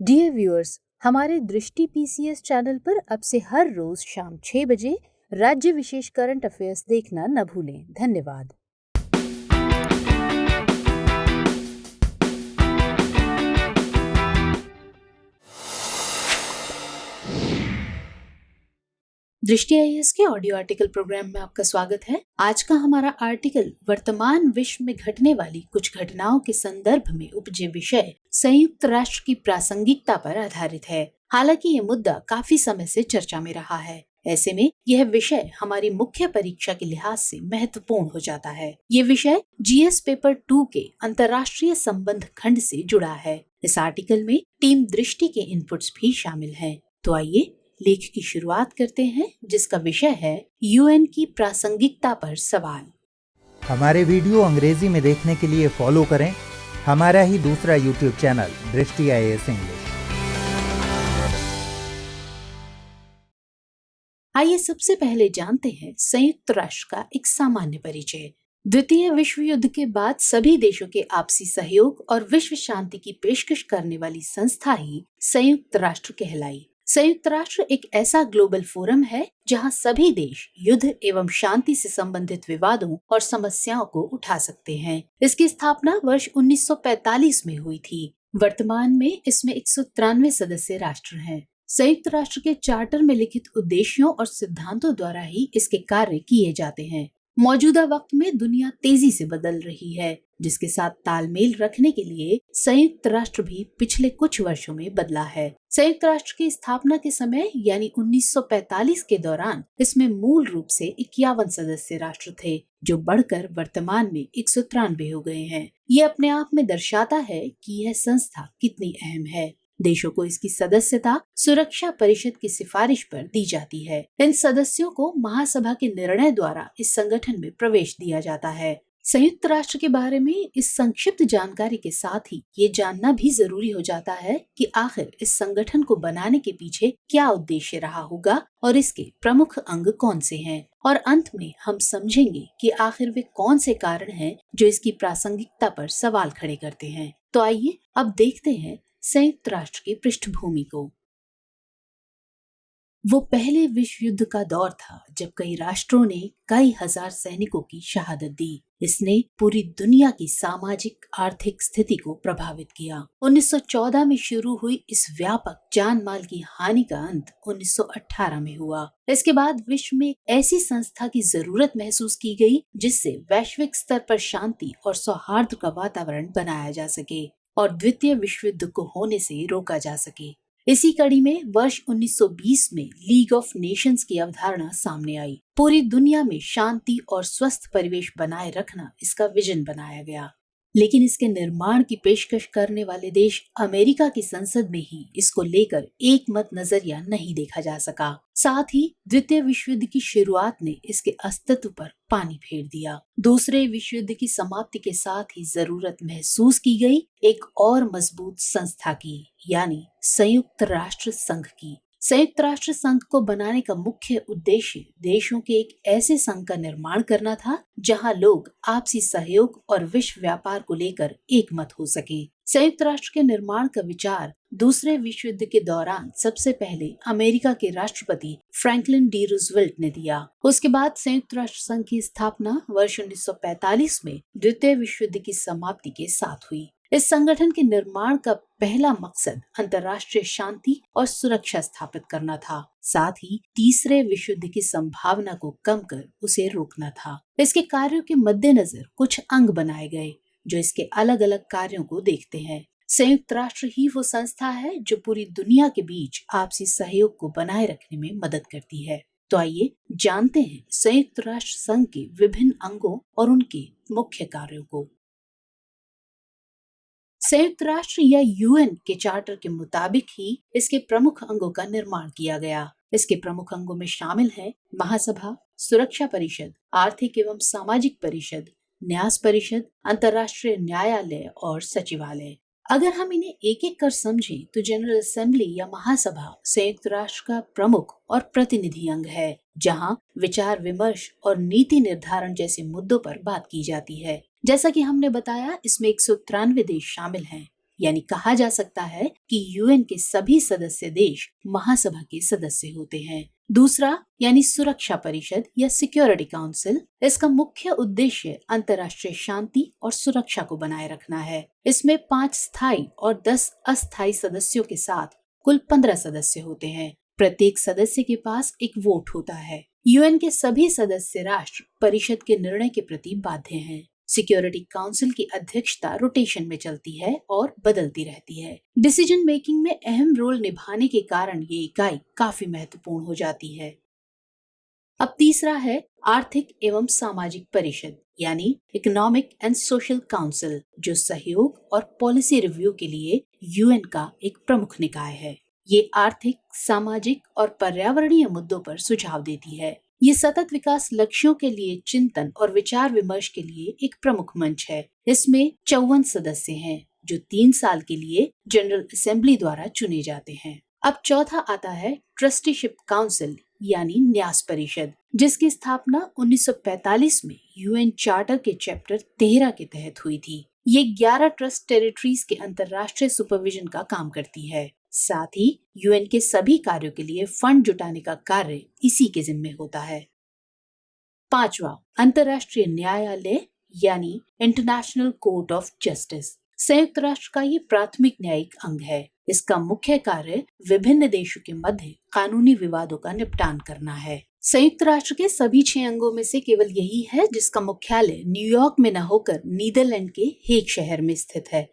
Dear viewers, हमारे दृष्टि PCS channel पर अब से हर रोज शाम 6 बजे राज्य विशेष करंट अफेयर्स देखना न भूलें। धन्यवाद। दृष्टि आईएएस के ऑडियो आर्टिकल प्रोग्राम में आपका स्वागत है। आज का हमारा आर्टिकल वर्तमान विश्व में घटने वाली कुछ घटनाओं के संदर्भ में उपजे विषय संयुक्त राष्ट्र की प्रासंगिकता पर आधारित है। हालांकि ये मुद्दा काफी समय से चर्चा में रहा है, ऐसे में यह विषय हमारी मुख्य परीक्षा के लिहाज से महत्वपूर्ण हो जाता है। ये विषय जीएस पेपर 2 के अंतर्राष्ट्रीय संबंध खंड से जुड़ा है। इस आर्टिकल में टीम दृष्टि के इनपुट्स भी शामिल हैं। तो आइए लेख की शुरुआत करते हैं, जिसका विषय है यूएन की प्रासंगिकता पर सवाल। हमारे वीडियो अंग्रेजी में देखने के लिए फॉलो करें हमारा ही दूसरा यूट्यूब चैनल दृष्टि आईएएस इंग्लिश। आइए सबसे पहले जानते हैं संयुक्त राष्ट्र का एक सामान्य परिचय। द्वितीय विश्व युद्ध के बाद सभी देशों के आपसी सहयोग और विश्व शांति की पेशकश करने वाली संस्था ही संयुक्त राष्ट्र कहलाई। संयुक्त राष्ट्र एक ऐसा ग्लोबल फोरम है जहां सभी देश युद्ध एवं शांति से संबंधित विवादों और समस्याओं को उठा सकते हैं। इसकी स्थापना वर्ष 1945 में हुई थी। वर्तमान में इसमें 193 सदस्य राष्ट्र हैं। संयुक्त राष्ट्र के चार्टर में लिखित उद्देश्यों और सिद्धांतों द्वारा ही इसके कार्य किए जाते हैं। मौजूदा वक्त में दुनिया तेजी से बदल रही है, जिसके साथ तालमेल रखने के लिए संयुक्त राष्ट्र भी पिछले कुछ वर्षों में बदला है। संयुक्त राष्ट्र की स्थापना के समय यानी 1945 के दौरान इसमें मूल रूप से 51 सदस्य राष्ट्र थे, जो बढ़कर वर्तमान में 193 हो गए हैं। ये अपने आप में दर्शाता है कि यह संस्था कितनी अहम है। देशों को इसकी सदस्यता सुरक्षा परिषद की सिफारिश पर दी जाती है। इन सदस्यों को महासभा के निर्णय द्वारा इस संगठन में प्रवेश दिया जाता है। संयुक्त राष्ट्र के बारे में इस संक्षिप्त जानकारी के साथ ही ये जानना भी जरूरी हो जाता है कि आखिर इस संगठन को बनाने के पीछे क्या उद्देश्य रहा होगा और इसके प्रमुख अंग कौन से हैं। और अंत में हम समझेंगे कि आखिर वे कौन से कारण हैं जो इसकी प्रासंगिकता पर सवाल खड़े करते हैं। तो आइए अब देखते हैं संयुक्त राष्ट्र की पृष्ठभूमि को। वो पहले विश्व युद्ध का दौर था जब कई राष्ट्रों ने कई हजार सैनिकों की शहादत दी। इसने पूरी दुनिया की सामाजिक आर्थिक स्थिति को प्रभावित किया। 1914 में शुरू हुई इस व्यापक जान माल की हानि का अंत 1918 में हुआ। इसके बाद विश्व में ऐसी संस्था की जरूरत महसूस की गई जिससे वैश्विक स्तर पर शांति और सौहार्द का वातावरण बनाया जा सके और द्वितीय विश्व युद्ध को होने से रोका जा सके। इसी कड़ी में वर्ष 1920 में लीग ऑफ नेशंस की अवधारणा सामने आई। पूरी दुनिया में शांति और स्वस्थ परिवेश बनाए रखना इसका विजन बनाया गया। लेकिन इसके निर्माण की पेशकश करने वाले देश अमेरिका की संसद में ही इसको लेकर एक मत नजरिया नहीं देखा जा सका। साथ ही द्वितीय विश्व युद्ध की शुरुआत ने इसके अस्तित्व पर पानी फेर दिया। दूसरे विश्व युद्ध की समाप्ति के साथ ही जरूरत महसूस की गई एक और मजबूत संस्था की, यानी संयुक्त राष्ट्र संघ की। संयुक्त राष्ट्र संघ को बनाने का मुख्य उद्देश्य देशों के एक ऐसे संघ का निर्माण करना था जहां लोग आपसी सहयोग और विश्व व्यापार को लेकर एकमत हो सके। संयुक्त राष्ट्र के निर्माण का विचार दूसरे विश्व युद्ध के दौरान सबसे पहले अमेरिका के राष्ट्रपति फ्रैंकलिन डी रूजवेल्ट ने दिया। उसके बाद संयुक्त राष्ट्र संघ की स्थापना वर्ष 1945 में द्वितीय विश्व युद्ध की समाप्ति के साथ हुई। इस संगठन के निर्माण का पहला मकसद अंतर्राष्ट्रीय शांति और सुरक्षा स्थापित करना था, साथ ही तीसरे विश्व युद्ध की संभावना को कम कर उसे रोकना था। इसके कार्यों के मद्देनजर कुछ अंग बनाए गए जो इसके अलग अलग कार्यों को देखते हैं। संयुक्त राष्ट्र ही वो संस्था है जो पूरी दुनिया के बीच आपसी सहयोग को बनाए रखने में मदद करती है। तो आइए जानते हैं संयुक्त राष्ट्र संघ के विभिन्न अंगों और उनके मुख्य कार्यों को। संयुक्त राष्ट्र या यूएन के चार्टर के मुताबिक ही इसके प्रमुख अंगों का निर्माण किया गया। इसके प्रमुख अंगों में शामिल है महासभा, सुरक्षा परिषद, आर्थिक एवं सामाजिक परिषद, न्यास परिषद, अंतर्राष्ट्रीय न्यायालय और सचिवालय। अगर हम इन्हें एक एक कर समझें तो जनरल असेंबली या महासभा संयुक्त राष्ट्र का प्रमुख और प्रतिनिधि अंग है, जहां विचार विमर्श और नीति निर्धारण जैसे मुद्दों पर बात की जाती है। जैसा कि हमने बताया, इसमें 193 देश शामिल हैं। यानी कहा जा सकता है कि यूएन के सभी सदस्य देश महासभा के सदस्य होते हैं। दूसरा यानी सुरक्षा परिषद या सिक्योरिटी काउंसिल, इसका मुख्य उद्देश्य अंतर्राष्ट्रीय शांति और सुरक्षा को बनाए रखना है। इसमें 5 स्थायी और 10 अस्थायी सदस्यों के साथ कुल 15 सदस्य होते हैं। प्रत्येक सदस्य के पास एक वोट होता है। यूएन के सभी सदस्य राष्ट्र परिषद के निर्णय के प्रति बाध्य हैं। सिक्योरिटी काउंसिल की अध्यक्षता रोटेशन में चलती है और बदलती रहती है। डिसीजन मेकिंग में अहम रोल निभाने के कारण ये इकाई काफी महत्वपूर्ण हो जाती है। अब तीसरा है आर्थिक एवं सामाजिक परिषद यानी इकोनॉमिक एंड सोशल काउंसिल, जो सहयोग और पॉलिसी रिव्यू के लिए यूएन का एक प्रमुख निकाय है। ये आर्थिक, सामाजिक और पर्यावरणीय मुद्दों पर सुझाव देती है। ये सतत विकास लक्ष्यों के लिए चिंतन और विचार विमर्श के लिए एक प्रमुख मंच है। इसमें 54 सदस्य हैं जो 3 साल के लिए जनरल असेंबली द्वारा चुने जाते हैं। अब चौथा आता है ट्रस्टीशिप काउंसिल यानी न्यास परिषद, जिसकी स्थापना 1945 में यूएन चार्टर के चैप्टर 13 के तहत हुई थी। ये 11 ट्रस्ट टेरिटरीज के अंतर्राष्ट्रीय सुपरविजन का काम करती है। साथ ही यूएन के सभी कार्यों के लिए फंड जुटाने का कार्य इसी के जिम्मे होता है। पांचवा, अंतर्राष्ट्रीय न्यायालय यानी इंटरनेशनल कोर्ट ऑफ जस्टिस, संयुक्त राष्ट्र का ये प्राथमिक न्यायिक अंग है। इसका मुख्य कार्य विभिन्न देशों के मध्य कानूनी विवादों का निपटान करना है। संयुक्त राष्ट्र के सभी 6 अंगों में से केवल यही है जिसका मुख्यालय न्यूयॉर्क में न होकर नीदरलैंड के हेग शहर में स्थित है।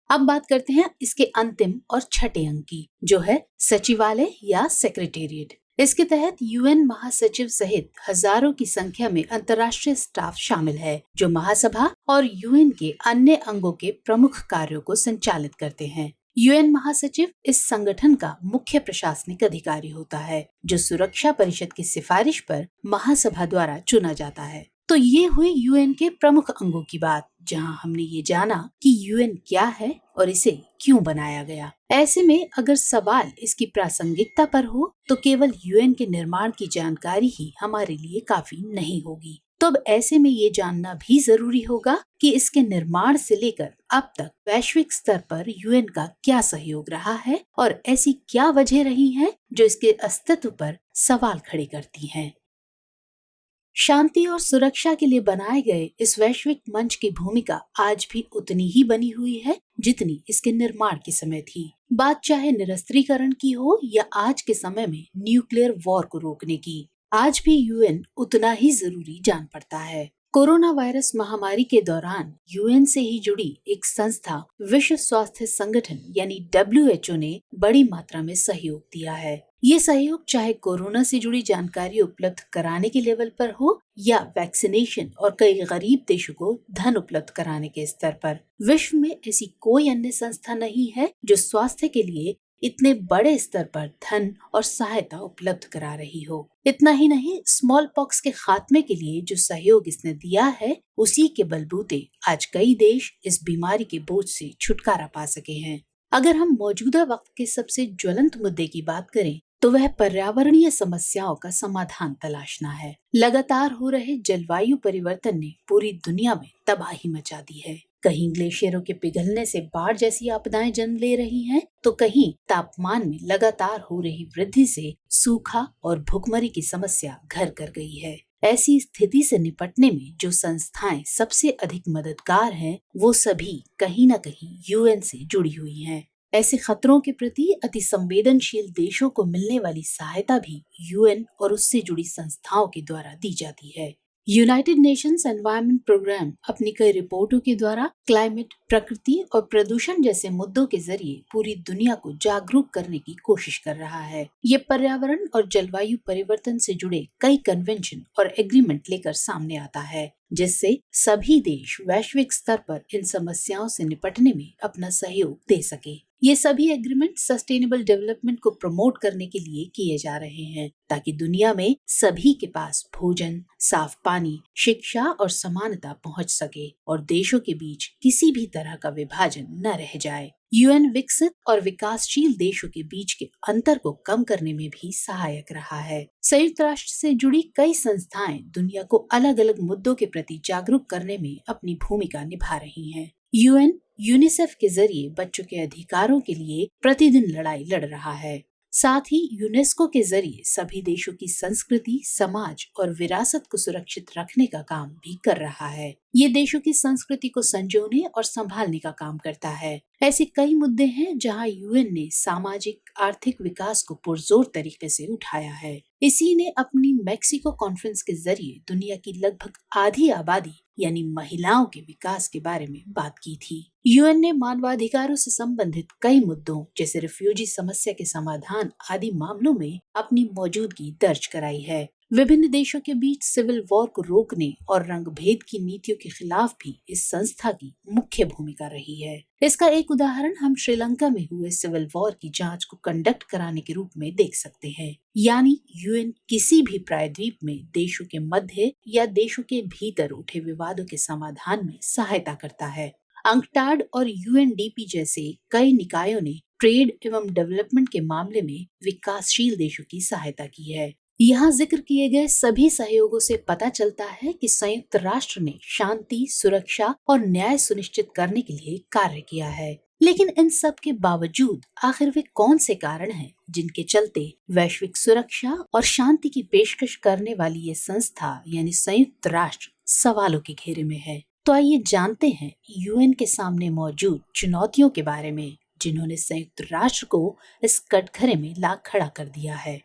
अब बात करते हैं इसके अंतिम और छठे अंग की, जो है सचिवालय या सेक्रेटेरिएट। इसके तहत यूएन महासचिव सहित हजारों की संख्या में अंतर्राष्ट्रीय स्टाफ शामिल है, जो महासभा और यूएन के अन्य अंगों के प्रमुख कार्यों को संचालित करते हैं। यूएन महासचिव इस संगठन का मुख्य प्रशासनिक अधिकारी होता है, जो सुरक्षा परिषद की सिफारिश पर महासभा द्वारा चुना जाता है। तो ये हुई यूएन के प्रमुख अंगों की बात, जहां हमने ये जाना कि यूएन क्या है और इसे क्यों बनाया गया। ऐसे में अगर सवाल इसकी प्रासंगिकता पर हो तो केवल यूएन के निर्माण की जानकारी ही हमारे लिए काफी नहीं होगी। तो अब ऐसे में ये जानना भी जरूरी होगा कि इसके निर्माण से लेकर अब तक वैश्विक स्तर पर यूएन का क्या सहयोग रहा है और ऐसी क्या वजह रही हैं जो इसके अस्तित्व पर सवाल खड़े करती हैं। शांति और सुरक्षा के लिए बनाए गए इस वैश्विक मंच की भूमिका आज भी उतनी ही बनी हुई है जितनी इसके निर्माण के समय थी। बात चाहे निरस्त्रीकरण की हो या आज के समय में न्यूक्लियर वॉर को रोकने की, आज भी यूएन उतना ही जरूरी जान पड़ता है। कोरोना वायरस महामारी के दौरान यूएन से ही जुड़ी एक संस्था विश्व स्वास्थ्य संगठन यानी WHO ने बड़ी मात्रा में सहयोग दिया है। ये सहयोग चाहे कोरोना से जुड़ी जानकारी उपलब्ध कराने के लेवल पर हो या वैक्सीनेशन और कई गरीब देशों को धन उपलब्ध कराने के स्तर पर। विश्व में ऐसी कोई अन्य संस्था नहीं है जो स्वास्थ्य के लिए इतने बड़े स्तर पर धन और सहायता उपलब्ध करा रही हो। इतना ही नहीं, स्मॉल पॉक्स के खात्मे के लिए जो सहयोग इसने दिया है, उसी के बलबूते आज कई देश इस बीमारी के बोझ से छुटकारा पा सके हैं। अगर हम मौजूदा वक्त के सबसे ज्वलंत मुद्दे की बात करें तो वह पर्यावरणीय समस्याओं का समाधान तलाशना है। लगातार हो रहे जलवायु परिवर्तन ने पूरी दुनिया में तबाही मचा दी है। कहीं ग्लेशियरों के पिघलने से बाढ़ जैसी आपदाएं जन्म ले रही हैं, तो कहीं तापमान में लगातार हो रही वृद्धि से सूखा और भूखमरी की समस्या घर कर गई है। ऐसी स्थिति से निपटने में जो संस्थाएं सबसे अधिक मददगार हैं, वो सभी कहीं न कहीं यूएन से जुड़ी हुई हैं। ऐसे खतरों के प्रति अति संवेदनशील देशों को मिलने वाली सहायता भी यूएन और उससे जुड़ी संस्थाओं के द्वारा दी जाती है। यूनाइटेड नेशंस एनवायरनमेंट प्रोग्राम अपनी कई रिपोर्टों के द्वारा क्लाइमेट, प्रकृति और प्रदूषण जैसे मुद्दों के जरिए पूरी दुनिया को जागरूक करने की कोशिश कर रहा है। ये पर्यावरण और जलवायु परिवर्तन से जुड़े कई कन्वेंशन और एग्रीमेंट लेकर सामने आता है, जिससे सभी देश वैश्विक स्तर पर इन समस्याओं से निपटने में अपना सहयोग दे सके। ये सभी एग्रीमेंट सस्टेनेबल डेवलपमेंट को प्रमोट करने के लिए किए जा रहे हैं, ताकि दुनिया में सभी के पास भोजन, साफ पानी, शिक्षा और समानता पहुंच सके और देशों के बीच किसी भी तरह का विभाजन न रह जाए। यूएन विकसित और विकासशील देशों के बीच के अंतर को कम करने में भी सहायक रहा है। संयुक्त राष्ट्र से जुड़ी कई संस्थाएं दुनिया को अलग अलग मुद्दों के प्रति जागरूक करने में अपनी भूमिका निभा रही हैं। यूएन यूनिसेफ के जरिए बच्चों के अधिकारों के लिए प्रतिदिन लड़ाई लड़ रहा है। साथ ही यूनेस्को के जरिए सभी देशों की संस्कृति, समाज और विरासत को सुरक्षित रखने का काम भी कर रहा है। ये देशों की संस्कृति को संजोने और संभालने का काम करता है। ऐसे कई मुद्दे हैं जहां यूएन ने सामाजिक आर्थिक विकास को पुरजोर तरीके से उठाया है। इसी ने अपनी मैक्सिको कॉन्फ्रेंस के जरिए दुनिया की लगभग आधी आबादी यानी महिलाओं के विकास के बारे में बात की थी। यूएन ने मानवाधिकारों से संबंधित कई मुद्दों जैसे रिफ्यूजी समस्या के समाधान आदि मामलों में अपनी मौजूदगी दर्ज कराई है। विभिन्न देशों के बीच सिविल वॉर को रोकने और रंग भेद की नीतियों के खिलाफ भी इस संस्था की मुख्य भूमिका रही है। इसका एक उदाहरण हम श्रीलंका में हुए सिविल वॉर की जांच को कंडक्ट कराने के रूप में देख सकते हैं। यानी यूएन किसी भी प्रायद्वीप में देशों के मध्य या देशों के भीतर उठे विवादों के समाधान में सहायता करता है। अंकटाड और यूएनडीपी जैसे कई निकायों ने ट्रेड एवं डेवलपमेंट के मामले में विकासशील देशों की सहायता की है। यहाँ जिक्र किए गए सभी सहयोगों से पता चलता है कि संयुक्त राष्ट्र ने शांति, सुरक्षा और न्याय सुनिश्चित करने के लिए कार्य किया है। लेकिन इन सब के बावजूद आखिर वे कौन से कारण हैं जिनके चलते वैश्विक सुरक्षा और शांति की पेशकश करने वाली ये संस्था यानी संयुक्त राष्ट्र सवालों के घेरे में है। तो आइए जानते हैं यूएन के सामने मौजूद चुनौतियों के बारे में जिन्होंने संयुक्त राष्ट्र को इस कटघरे में ला खड़ा कर दिया है।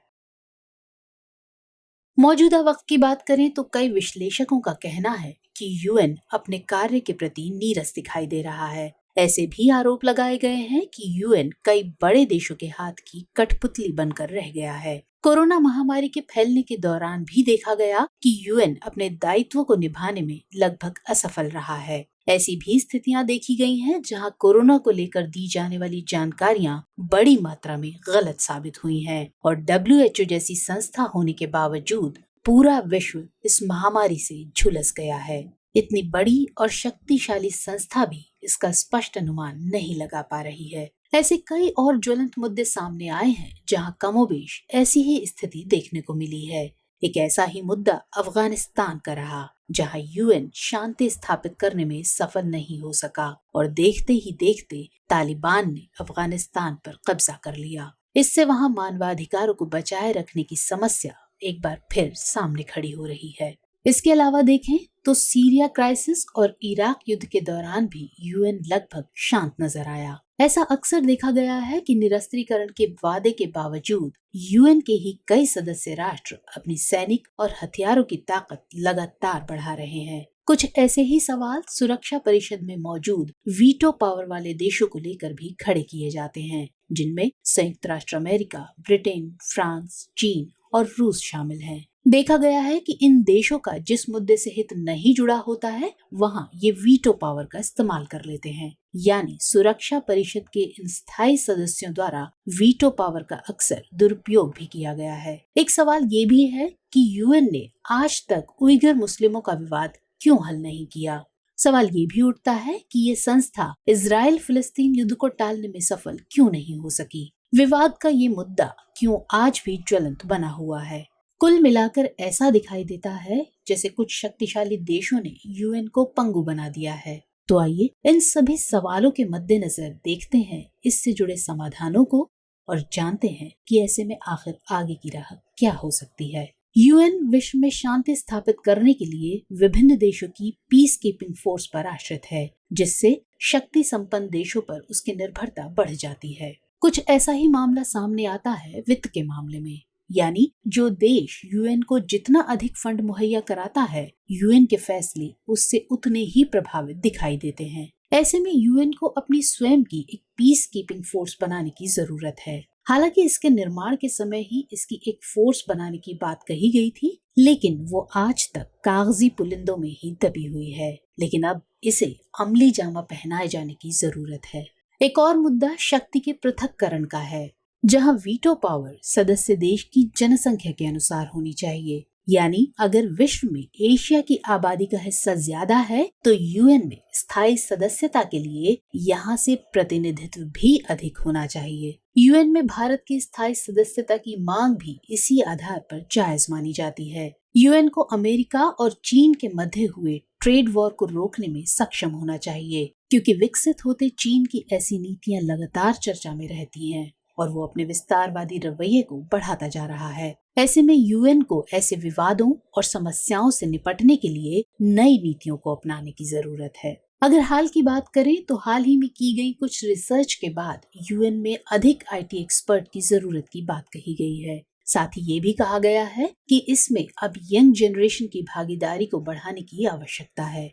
मौजूदा वक्त की बात करें तो कई विश्लेषकों का कहना है कि यूएन अपने कार्य के प्रति नीरस दिखाई दे रहा है। ऐसे भी आरोप लगाए गए हैं कि यूएन कई बड़े देशों के हाथ की कठपुतली बनकर रह गया है। कोरोना महामारी के फैलने के दौरान भी देखा गया कि यूएन अपने दायित्वों को निभाने में लगभग असफल रहा है। ऐसी भी स्थितियां देखी गई हैं जहां कोरोना को लेकर दी जाने वाली जानकारियां बड़ी मात्रा में गलत साबित हुई हैं और WHO जैसी संस्था होने के बावजूद पूरा विश्व इस महामारी से झुलस गया है। इतनी बड़ी और शक्तिशाली संस्था भी इसका स्पष्ट अनुमान नहीं लगा पा रही है। ऐसे कई और ज्वलंत मुद्दे सामने आए हैं जहां कमोबेश ऐसी ही स्थिति देखने को मिली है। एक ऐसा ही मुद्दा अफगानिस्तान का रहा जहां यूएन शांति स्थापित करने में सफल नहीं हो सका और देखते ही देखते तालिबान ने अफगानिस्तान पर कब्जा कर लिया। इससे वहां मानवाधिकारों को बचाए रखने की समस्या एक बार फिर सामने खड़ी हो रही है। इसके अलावा देखें तो सीरिया क्राइसिस और इराक युद्ध के दौरान भी यूएन लगभग शांत नजर आया। ऐसा अक्सर देखा गया है कि निरस्त्रीकरण के वादे के बावजूद यूएन के ही कई सदस्य राष्ट्र अपनी सैनिक और हथियारों की ताकत लगातार बढ़ा रहे हैं। कुछ ऐसे ही सवाल सुरक्षा परिषद में मौजूद वीटो पावर वाले देशों को लेकर भी खड़े किए जाते हैं, जिनमें संयुक्त राष्ट्र अमेरिका, ब्रिटेन, फ्रांस, चीन और रूस शामिल हैं। देखा गया है कि इन देशों का जिस मुद्दे से हित नहीं जुड़ा होता है वहां ये वीटो पावर का इस्तेमाल कर लेते हैं। यानी सुरक्षा परिषद के इन स्थायी सदस्यों द्वारा वीटो पावर का अक्सर दुरुपयोग भी किया गया है। एक सवाल ये भी है कि यूएन ने आज तक उइगर मुस्लिमों का विवाद क्यों हल नहीं किया। सवाल ये भी उठता है कि ये संस्था इजराइल फिलिस्तीन युद्ध को टालने में सफल क्यों नहीं हो सकी। विवाद का ये मुद्दा क्यों आज भी ज्वलंत बना हुआ है। कुल मिलाकर ऐसा दिखाई देता है जैसे कुछ शक्तिशाली देशों ने यूएन को पंगु बना दिया है। तो आइए इन सभी सवालों के मद्देनजर देखते हैं इससे जुड़े समाधानों को और जानते हैं कि ऐसे में आखिर आगे की राह क्या हो सकती है। यूएन विश्व में शांति स्थापित करने के लिए विभिन्न देशों की पीस कीपिंग फोर्स पर आश्रित है, जिससे शक्ति संपन्न देशों पर उसकी निर्भरता बढ़ जाती है। कुछ ऐसा ही मामला सामने आता है वित्त के मामले में, यानी जो देश यूएन को जितना अधिक फंड मुहैया कराता है यूएन के फैसले उससे उतने ही प्रभावित दिखाई देते हैं। ऐसे में यूएन को अपनी स्वयं की एक पीस कीपिंग फोर्स बनाने की जरूरत है। हालांकि इसके निर्माण के समय ही इसकी एक फोर्स बनाने की बात कही गई थी, लेकिन वो आज तक कागजी पुलिंदों में ही दबी हुई है। लेकिन अब इसे अमली जामा पहनाए जाने की जरूरत है। एक और मुद्दा शक्ति के पृथक्करण का है, जहां वीटो पावर सदस्य देश की जनसंख्या के अनुसार होनी चाहिए। यानी अगर विश्व में एशिया की आबादी का हिस्सा ज्यादा है तो यूएन में स्थायी सदस्यता के लिए यहाँ से प्रतिनिधित्व भी अधिक होना चाहिए। यूएन में भारत की स्थायी सदस्यता की मांग भी इसी आधार पर जायज मानी जाती है। यूएन को अमेरिका और चीन के मध्य हुए ट्रेड वॉर को रोकने में सक्षम होना चाहिए, क्योंकि विकसित होते चीन की ऐसी नीतियां लगातार चर्चा में रहती हैं और वो अपने विस्तारवादी रवैये को बढ़ाता जा रहा है। ऐसे में यूएन को ऐसे विवादों और समस्याओं से निपटने के लिए नई नीतियों को अपनाने की जरूरत है। अगर हाल की बात करें तो हाल ही में की गई कुछ रिसर्च के बाद यूएन में अधिक आईटी एक्सपर्ट की जरूरत की बात कही गई है। साथ ही ये भी कहा गया है कि इसमें अब यंग जनरेशन की भागीदारी को बढ़ाने की आवश्यकता है।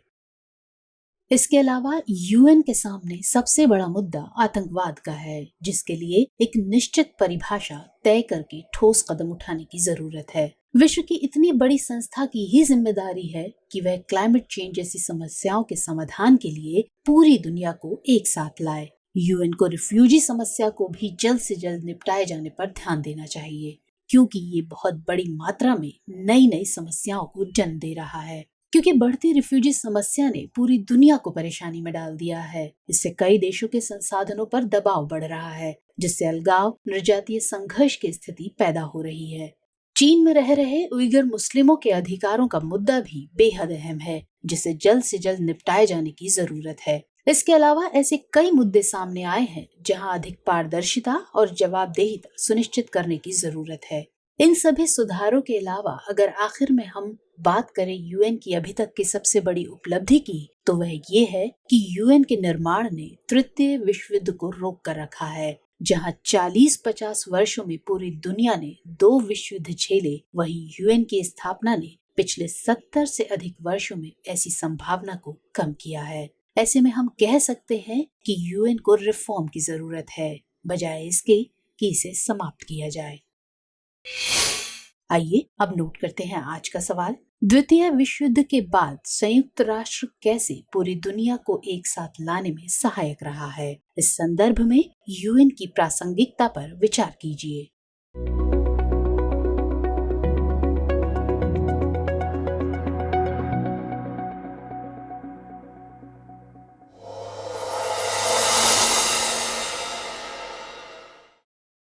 इसके अलावा यूएन के सामने सबसे बड़ा मुद्दा आतंकवाद का है, जिसके लिए एक निश्चित परिभाषा तय करके ठोस कदम उठाने की जरूरत है। विश्व की इतनी बड़ी संस्था की ही जिम्मेदारी है कि वह क्लाइमेट चेंज जैसी समस्याओं के समाधान के लिए पूरी दुनिया को एक साथ लाए। यूएन को रिफ्यूजी समस्या को भी जल्द से जल्द निपटाए जाने पर ध्यान देना चाहिए, क्योंकि ये बहुत बड़ी मात्रा में नई नई समस्याओं को जन्म दे रहा है। क्योंकि बढ़ती रिफ्यूजी समस्या ने पूरी दुनिया को परेशानी में डाल दिया है। इससे कई देशों के संसाधनों पर दबाव बढ़ रहा है, जिससे अलगाव, नृजातीय संघर्ष की स्थिति पैदा हो रही है। चीन में रह रहे उइगर मुस्लिमों के अधिकारों का मुद्दा भी बेहद अहम है, जिसे जल्द से जल्द निपटाए जाने की जरूरत है। इसके अलावा ऐसे कई मुद्दे सामने आए हैं जहां अधिक पारदर्शिता और जवाबदेहिता सुनिश्चित करने की जरूरत है। इन सभी सुधारों के अलावा अगर आखिर में हम बात करें यूएन की अभी तक की सबसे बड़ी उपलब्धि की, तो वह ये है कि यूएन के निर्माण ने तृतीय विश्व युद्ध को रोक कर रखा है। जहां 40-50 वर्षों में पूरी दुनिया ने 2 विश्व युद्ध झेले, वहीं यूएन की स्थापना ने पिछले 70 से अधिक वर्षों में ऐसी संभावना को कम किया है। ऐसे में हम कह सकते हैं कि यूएन को रिफॉर्म की जरूरत है, बजाय इसके कि इसे समाप्त किया जाए। आइए अब नोट करते हैं आज का सवाल। द्वितीय विश्व युद्ध के बाद संयुक्त राष्ट्र कैसे पूरी दुनिया को एक साथ लाने में सहायक रहा है? इस संदर्भ में यूएन की प्रासंगिकता पर विचार कीजिए।